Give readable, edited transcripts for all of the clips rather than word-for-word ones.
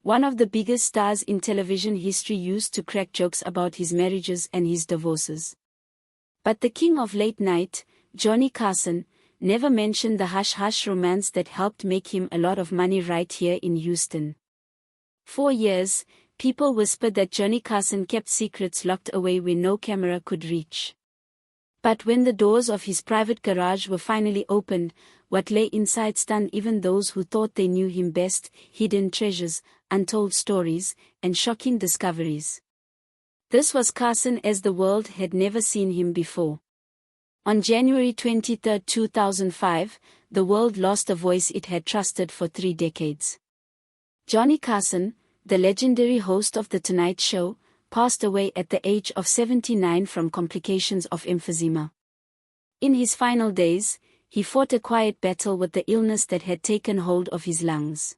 One of the biggest stars in television history used to crack jokes about his marriages and his divorces. But the king of late night, Johnny Carson, never mentioned the hush-hush romance that helped make him a lot of money right here in Houston. For years, people whispered that Johnny Carson kept secrets locked away where no camera could reach. But when the doors of his private garage were finally opened, what lay inside stunned even those who thought they knew him best: hidden treasures, untold stories, and shocking discoveries. This was Carson as the world had never seen him before. On January 23, 2005, the world lost a voice it had trusted for 3 decades. Johnny Carson, the legendary host of The Tonight Show, passed away at the age of 79 from complications of emphysema. In his final days, he fought a quiet battle with the illness that had taken hold of his lungs.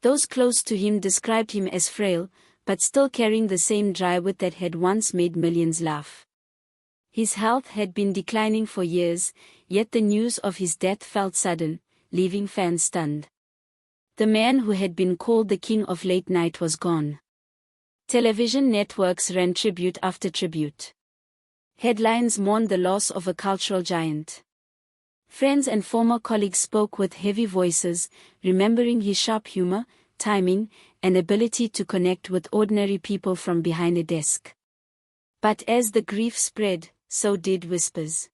Those close to him described him as frail, but still carrying the same dry wit that had once made millions laugh. His health had been declining for years, yet the news of his death felt sudden, leaving fans stunned. The man who had been called the king of late night was gone. Television networks ran tribute after tribute. Headlines mourned the loss of a cultural giant. Friends and former colleagues spoke with heavy voices, remembering his sharp humor, timing, and ability to connect with ordinary people from behind a desk. But as the grief spread, so did whispers.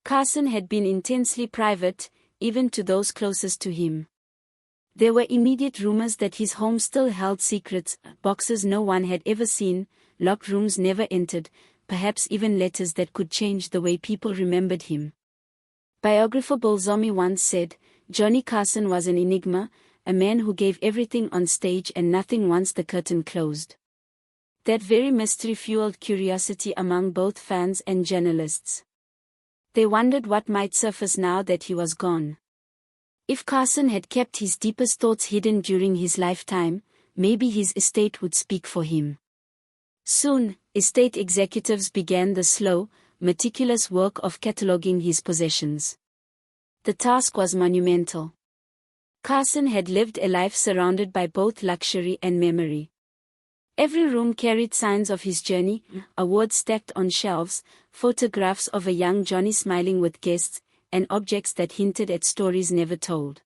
Carson had been intensely private, even to those closest to him. There were immediate rumors that his home still held secrets, boxes no one had ever seen, locked rooms never entered, perhaps even letters that could change the way people remembered him. Biographer Bill Zomi once said, "Johnny Carson was an enigma, a man who gave everything on stage and nothing once the curtain closed." That very mystery fueled curiosity among both fans and journalists. They wondered what might surface now that he was gone. If Carson had kept his deepest thoughts hidden during his lifetime, maybe his estate would speak for him. Soon, estate executives began the slow, meticulous work of cataloging his possessions. The task was monumental. Carson had lived a life surrounded by both luxury and memory. Every room carried signs of his journey, awards stacked on shelves, photographs of a young Johnny smiling with guests, and objects that hinted at stories never told.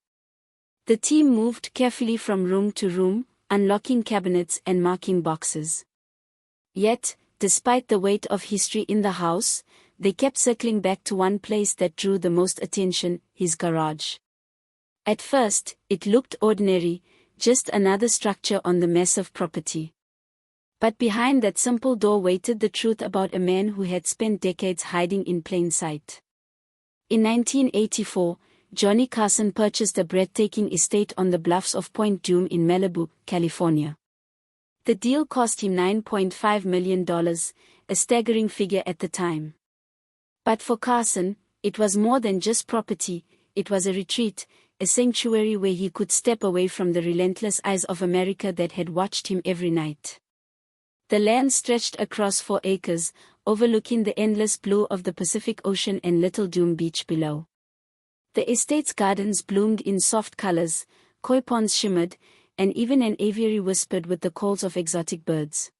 The team moved carefully from room to room, unlocking cabinets and marking boxes. Yet, despite the weight of history in the house, they kept circling back to one place that drew the most attention: his garage. At first, it looked ordinary, just another structure on the massive property. But behind that simple door waited the truth about a man who had spent decades hiding in plain sight. In 1984, Johnny Carson purchased a breathtaking estate on the bluffs of Point Dume in Malibu, California. The deal cost him $9.5 million, a staggering figure at the time. But for Carson, it was more than just property. It was a retreat, a sanctuary where he could step away from the relentless eyes of America that had watched him every night. The land stretched across 4 acres, overlooking the endless blue of the Pacific Ocean and Little Dume Beach below. The estate's gardens bloomed in soft colors, koi ponds shimmered, and even an aviary whispered with the calls of exotic birds.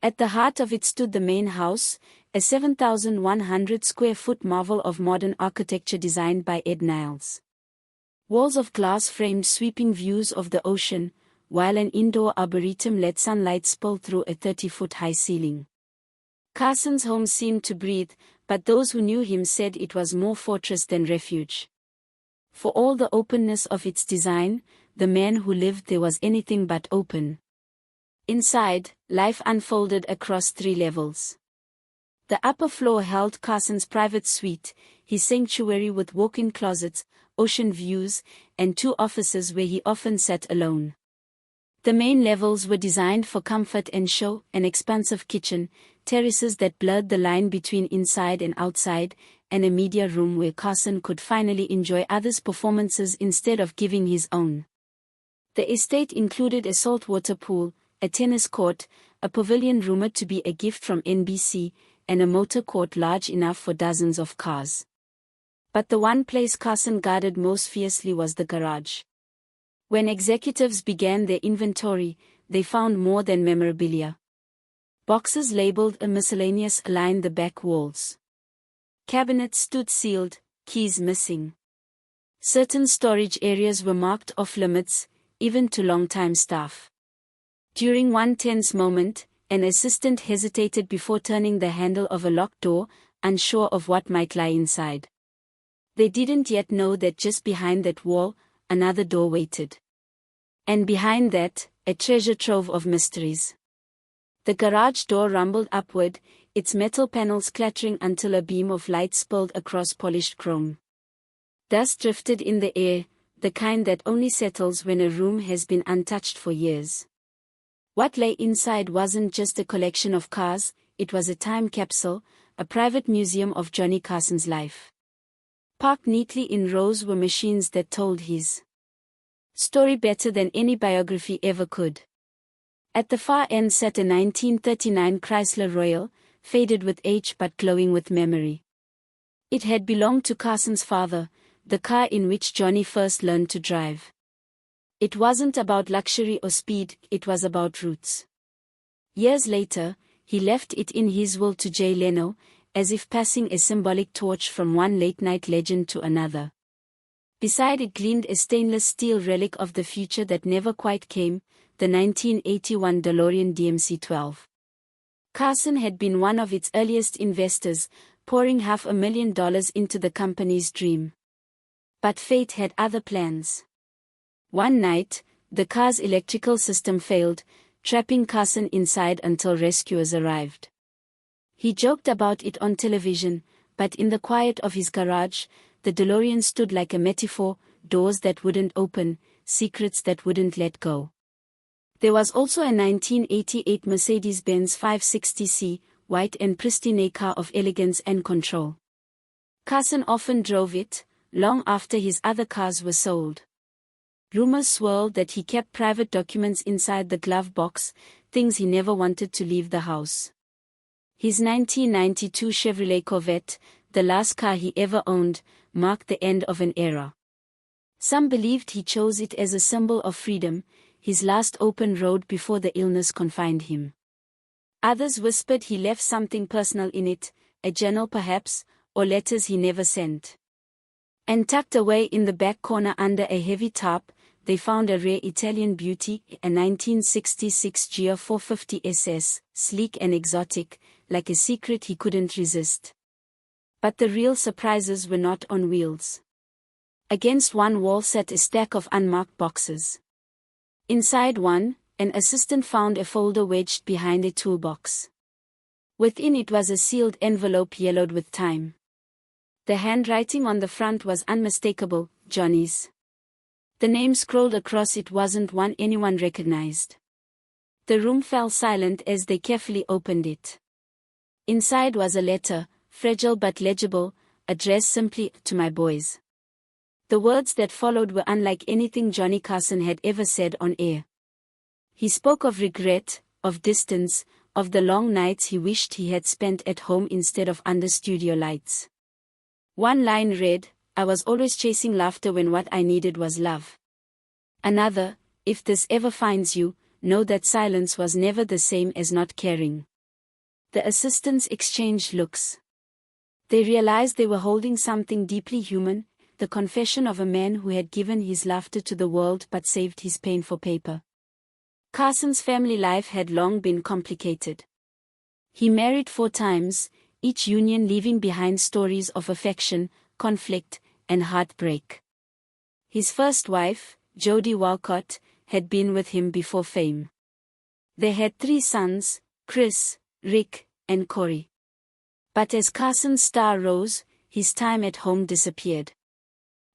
At the heart of it stood the main house, a 7,100-square-foot marvel of modern architecture designed by Ed Niles. Walls of glass framed sweeping views of the ocean, while an indoor arboretum let sunlight spill through a 30-foot-high ceiling. Carson's home seemed to breathe, but those who knew him said it was more fortress than refuge. For all the openness of its design, the man who lived there was anything but open. Inside, life unfolded across 3 levels. The upper floor held Carson's private suite, his sanctuary with walk-in closets, ocean views, and 2 offices where he often sat alone. The main levels were designed for comfort and show: an expansive kitchen, terraces that blurred the line between inside and outside, and a media room where Carson could finally enjoy others' performances instead of giving his own. The estate included a saltwater pool, a tennis court, a pavilion rumored to be a gift from NBC, and a motor court large enough for dozens of cars. But the one place Carson guarded most fiercely was the garage. When executives began their inventory, they found more than memorabilia. Boxes labeled a miscellaneous lined the back walls. Cabinets stood sealed, keys missing. Certain storage areas were marked off limits, even to longtime staff. During one tense moment, an assistant hesitated before turning the handle of a locked door, unsure of what might lie inside. They didn't yet know that just behind that wall, another door waited. And behind that, a treasure trove of mysteries. The garage door rumbled upward, its metal panels clattering until a beam of light spilled across polished chrome. Dust drifted in the air, the kind that only settles when a room has been untouched for years. What lay inside wasn't just a collection of cars, it was a time capsule, a private museum of Johnny Carson's life. Parked neatly in rows were machines that told his story better than any biography ever could. At the far end sat a 1939 Chrysler Royal, faded with age but glowing with memory. It had belonged to Carson's father, the car in which Johnny first learned to drive. It wasn't about luxury or speed, it was about roots. Years later, he left it in his will to Jay Leno, as if passing a symbolic torch from one late-night legend to another. Beside it gleamed a stainless steel relic of the future that never quite came, the 1981 DeLorean DMC-12. Carson had been one of its earliest investors, pouring $500,000 into the company's dream. But fate had other plans. One night, the car's electrical system failed, trapping Carson inside until rescuers arrived. He joked about it on television, but in the quiet of his garage, the DeLorean stood like a metaphor, doors that wouldn't open, secrets that wouldn't let go. There was also a 1988 Mercedes-Benz 560C, white and pristine, a car of elegance and control. Carson often drove it, long after his other cars were sold. Rumors swirled that he kept private documents inside the glove box, things he never wanted to leave the house. His 1992 Chevrolet Corvette, the last car he ever owned, marked the end of an era. Some believed he chose it as a symbol of freedom, his last open road before the illness confined him. Others whispered he left something personal in it, a journal perhaps, or letters he never sent. And tucked away in the back corner under a heavy tarp, they found a rare Italian beauty, a 1966 Gia 450 SS, sleek and exotic, like a secret he couldn't resist. But the real surprises were not on wheels. Against one wall sat a stack of unmarked boxes. Inside one, an assistant found a folder wedged behind a toolbox. Within it was a sealed envelope yellowed with time. The handwriting on the front was unmistakable, Johnny's. The name scrolled across it wasn't one anyone recognized. The room fell silent as they carefully opened it. Inside was a letter, fragile but legible, addressed simply, "To my boys." The words that followed were unlike anything Johnny Carson had ever said on air. He spoke of regret, of distance, of the long nights he wished he had spent at home instead of under studio lights. One line read, "I was always chasing laughter when what I needed was love." Another, "If this ever finds you, know that silence was never the same as not caring." The assistants exchanged looks. They realized they were holding something deeply human, the confession of a man who had given his laughter to the world but saved his pain for paper. Carson's family life had long been complicated. He married 4 times, each union leaving behind stories of affection, conflict, and heartbreak. His first wife, Jody Walcott, had been with him before fame. They had 3 sons, Chris, Rick, and Corey. But as Carson's star rose, his time at home disappeared.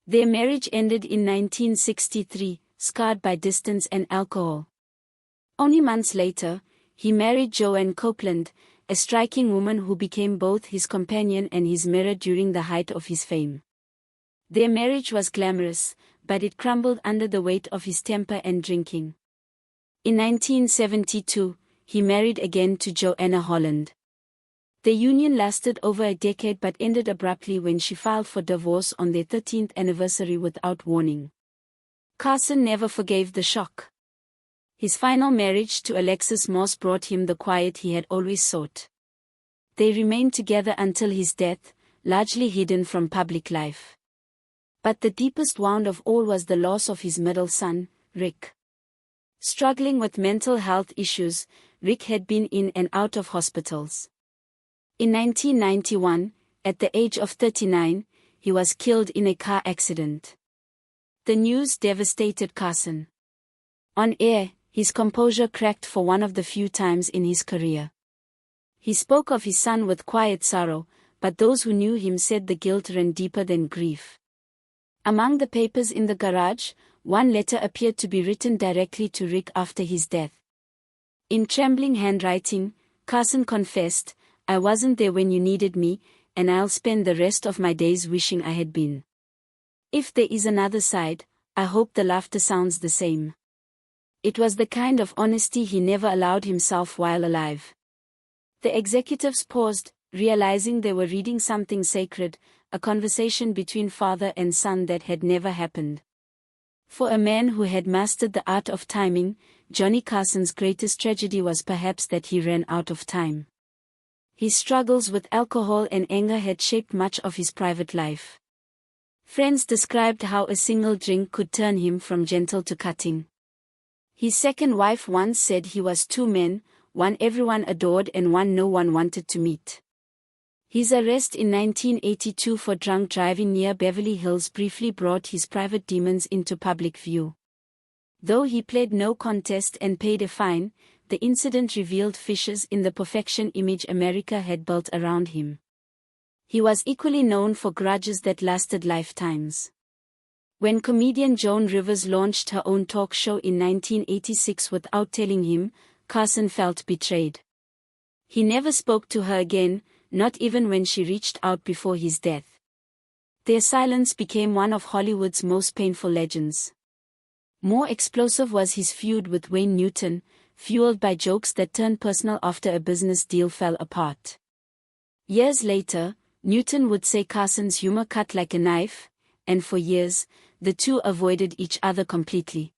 Their marriage ended in 1963, scarred by distance and alcohol. Only months later, he married Joanne Copeland, a striking woman who became both his companion and his mirror during the height of his fame. Their marriage was glamorous, but it crumbled under the weight of his temper and drinking. In 1972, he married again to Joanna Holland. The union lasted over a decade but ended abruptly when she filed for divorce on their 13th anniversary without warning. Carson never forgave the shock. His final marriage to Alexis Moss brought him the quiet he had always sought. They remained together until his death, largely hidden from public life. But the deepest wound of all was the loss of his middle son, Rick. Struggling with mental health issues, Rick had been in and out of hospitals. In 1991, at the age of 39, he was killed in a car accident. The news devastated Carson. On air, his composure cracked for one of the few times in his career. He spoke of his son with quiet sorrow, but those who knew him said the guilt ran deeper than grief. Among the papers in the garage, one letter appeared to be written directly to Rick after his death. In trembling handwriting, Carson confessed, "I wasn't there when you needed me, and I'll spend the rest of my days wishing I had been. If there is another side, I hope the laughter sounds the same." It was the kind of honesty he never allowed himself while alive. The executives paused, realizing they were reading something sacred, a conversation between father and son that had never happened. For a man who had mastered the art of timing, Johnny Carson's greatest tragedy was perhaps that he ran out of time. His struggles with alcohol and anger had shaped much of his private life. Friends described how a single drink could turn him from gentle to cutting. His second wife once said he was two men, one everyone adored and one no one wanted to meet. His arrest in 1982 for drunk driving near Beverly Hills briefly brought his private demons into public view. Though he pled no contest and paid a fine, the incident revealed fissures in the perfection image America had built around him. He was equally known for grudges that lasted lifetimes. When comedian Joan Rivers launched her own talk show in 1986 without telling him, Carson felt betrayed. He never spoke to her again, not even when she reached out before his death. Their silence became one of Hollywood's most painful legends. More explosive was his feud with Wayne Newton, fueled by jokes that turned personal after a business deal fell apart. Years later, Newton would say Carson's humor cut like a knife, and for years, the two avoided each other completely.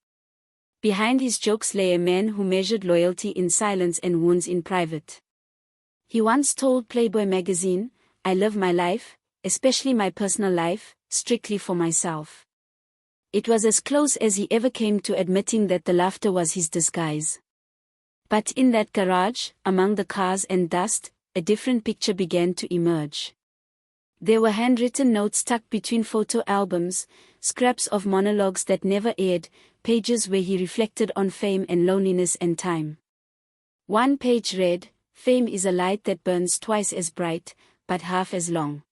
Behind his jokes lay a man who measured loyalty in silence and wounds in private. He once told Playboy magazine, "I live my life, especially my personal life, strictly for myself." It was as close as he ever came to admitting that the laughter was his disguise. But in that garage, among the cars and dust, a different picture began to emerge. There were handwritten notes tucked between photo albums, scraps of monologues that never aired, pages where he reflected on fame and loneliness and time. One page read, "Fame is a light that burns twice as bright, but half as long.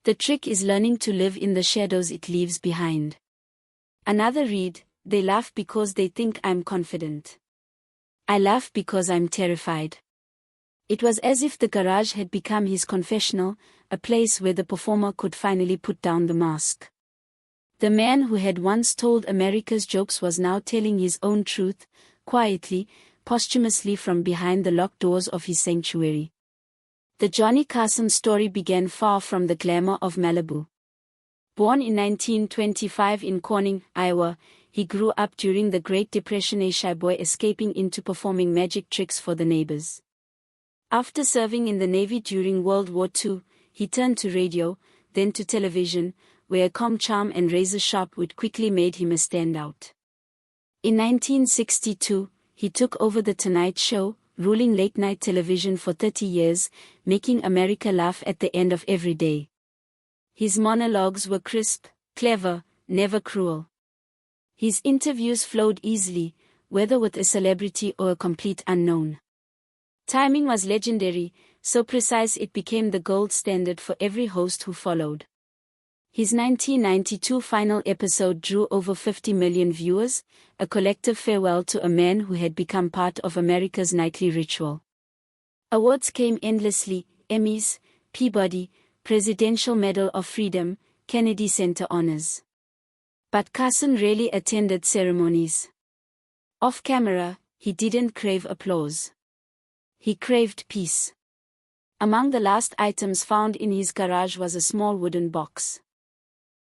The trick is learning to live in the shadows it leaves behind." Another read, "They laugh because they think I'm confident. I laugh because I'm terrified." It was as if the garage had become his confessional, a place where the performer could finally put down the mask. The man who had once told America's jokes was now telling his own truth, quietly, posthumously from behind the locked doors of his sanctuary. The Johnny Carson story began far from the glamour of Malibu. Born in 1925 in Corning, Iowa, he grew up during the Great Depression, a shy boy escaping into performing magic tricks for the neighbors. After serving in the Navy during World War II, he turned to radio, then to television, where a calm charm and razor-sharp wit quickly made him a standout. In 1962, he took over The Tonight Show, ruling late-night television for 30 years, making America laugh at the end of every day. His monologues were crisp, clever, never cruel. His interviews flowed easily, whether with a celebrity or a complete unknown. Timing was legendary, so precise it became the gold standard for every host who followed. His 1992 final episode drew over 50 million viewers, a collective farewell to a man who had become part of America's nightly ritual. Awards came endlessly: Emmys, Peabody, Presidential Medal of Freedom, Kennedy Center honors. But Carson rarely attended ceremonies. Off camera, he didn't crave applause. He craved peace. Among the last items found in his garage was a small wooden box.